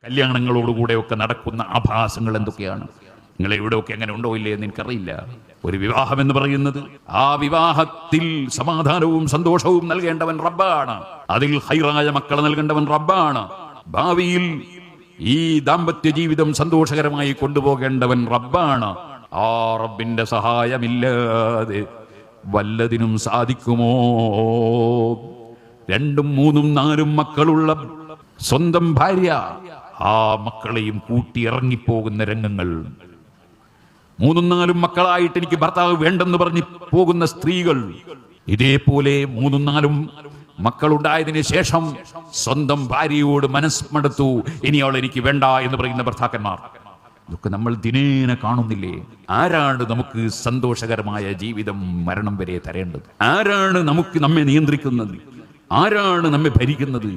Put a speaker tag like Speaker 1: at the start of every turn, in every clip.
Speaker 1: കല്യാണങ്ങളോടുകൂടെയൊക്കെ നടക്കുന്ന ആഭാസങ്ങൾ എന്തൊക്കെയാണ്? നിങ്ങൾ എവിടെയൊക്കെ അങ്ങനെ ഉണ്ടോ ഇല്ലേ എന്ന് എനിക്കറിയില്ല. ഒരു വിവാഹം എന്ന് പറയുന്നത്, ആ വിവാഹത്തിൽ സമാധാനവും സന്തോഷവും നൽകേണ്ടവൻ റബ്ബാണ്. അതിൽ ഹൈറായ മക്കളെ നൽകേണ്ടവൻ റബ്ബാണ്. ഭാവിയിൽ ഈ ദാമ്പത്യ ജീവിതം സന്തോഷകരമായി കൊണ്ടുപോകേണ്ടവൻ റബ്ബാണ്. ആ റബ്ബിന്റെ സഹായമില്ലാതെ വല്ലതിനും സാധിക്കുമോ? 2, 3, 4 മക്കളുള്ള സ്വന്തം ഭാര്യ ആ മക്കളെയും കൂട്ടി ഇറങ്ങിപ്പോകുന്ന രംഗങ്ങൾ. 3, 4 മക്കളായിട്ട് എനിക്ക് ഭർത്താവ് വേണ്ടെന്ന് പറഞ്ഞ് പോകുന്ന സ്ത്രീകൾ. ഇതേപോലെ 3, 4 മക്കളുണ്ടായതിനു ശേഷം സ്വന്തം ഭാര്യയോട് മനസ്മടുത്തു, ഇനി അവൾ എനിക്ക് വേണ്ട എന്ന് പറയുന്ന ഭർത്താക്കന്മാർ. ഇതൊക്കെ നമ്മൾ ദിനേന കാണുന്നില്ലേ? ആരാണ് നമുക്ക് സന്തോഷകരമായ ജീവിതം മരണം വരെ തരേണ്ടത്? ആരാണ് നമ്മെ നിയന്ത്രിക്കുന്നത്? ആരാണ് നമ്മെ ഭരിക്കുന്നത്?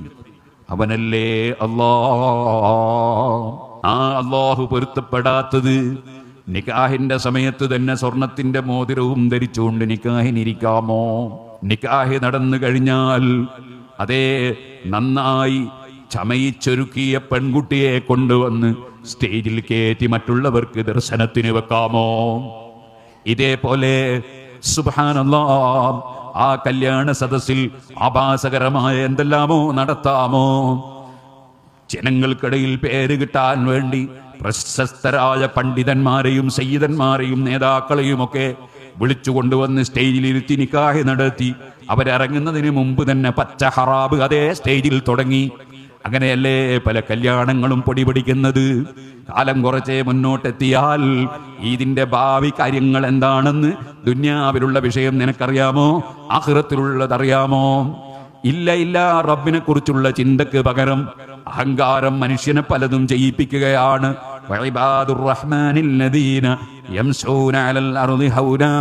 Speaker 1: അവനല്ലേ അല്ലാഹ്. ആ അല്ലാഹു പൊരുത്തപ്പെടാത്തത് നിക്കാഹിന്റെ സമയത്ത് തന്നെ സ്വർണത്തിന്റെ മോതിരവും ധരിച്ചുകൊണ്ട് നിക്കാഹിനിരിക്കാമോ? നിക്കാഹ് നടന്നു കഴിഞ്ഞാൽ അതേ നന്നായി ചമയിച്ചൊരുക്കിയ പെൺകുട്ടിയെ കൊണ്ടുവന്ന് സ്റ്റേജിൽ കയറ്റി മറ്റുള്ളവർക്ക് ദർശനത്തിന് വെക്കാമോ? ഇതേപോലെ സുബ്ഹാനല്ലാഹ്, ആ കല്യാണ സദസ്സിൽ ആഭാസകരമായ എന്തെല്ലാമോ നടത്താമോ? ജനങ്ങൾക്കിടയിൽ പേര് കിട്ടാൻ വേണ്ടി പ്രശസ്തരായ പണ്ഡിതന്മാരെയും സയ്യിദന്മാരെയും നേതാക്കളെയും ഒക്കെ വിളിച്ചു കൊണ്ടുവന്ന് സ്റ്റേജിലിരുത്തി നിക്കാഹ് നടത്തി. അവരിറങ്ങുന്നതിന് മുമ്പ് തന്നെ പച്ച ഹറാബ് അതേ സ്റ്റേജിൽ തുടങ്ങി. അങ്ങനെയല്ലേ പല കല്യാണങ്ങളും പൊടിപിടിക്കുന്നത്? കാലം കുറച്ചേ മുന്നോട്ടെത്തിയാൽ ഇതിന്റെ ഭാവി കാര്യങ്ങൾ എന്താണെന്ന്, ദുന്യാവിലുള്ള വിഷയം നിനക്കറിയാമോ? ആഖിറത്തിലുള്ളതറിയാമോ? ഇല്ല. റബ്ബിനെ കുറിച്ചുള്ള ചിന്തക്ക് പകരം അഹങ്കാരം മനുഷ്യനെ പലതും ചെയ്യിപ്പിക്കുകയാണ്. വഇബാദുർ റഹ്മാനിൽ ലദീന യംശൂന അലൽ അർളി ഹൗനാ.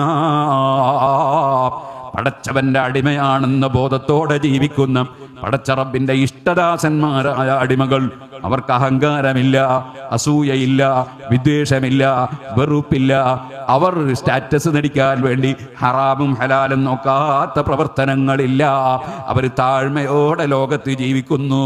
Speaker 1: പടച്ചവന്റെ അടിമയാണെന്ന ബോധത്തോടെ ജീവിക്കുന്ന പടച്ച റബ്ബിന്റെ ഇഷ്ടദാസന്മാരായ അടിമകൾ, അവർക്ക് അഹങ്കാരമില്ല, അസൂയയില്ല, വിദ്വേഷമില്ല, വെറുപ്പില്ല. അവർ സ്റ്റാറ്റസ് നടിക്കാൻ വേണ്ടി ഹറാമും ഹലാലും നോക്കാത്ത പ്രവർത്തനങ്ങളില്ല. അവർ താഴ്മയോടെ ലോകത്ത് ജീവിക്കുന്നു.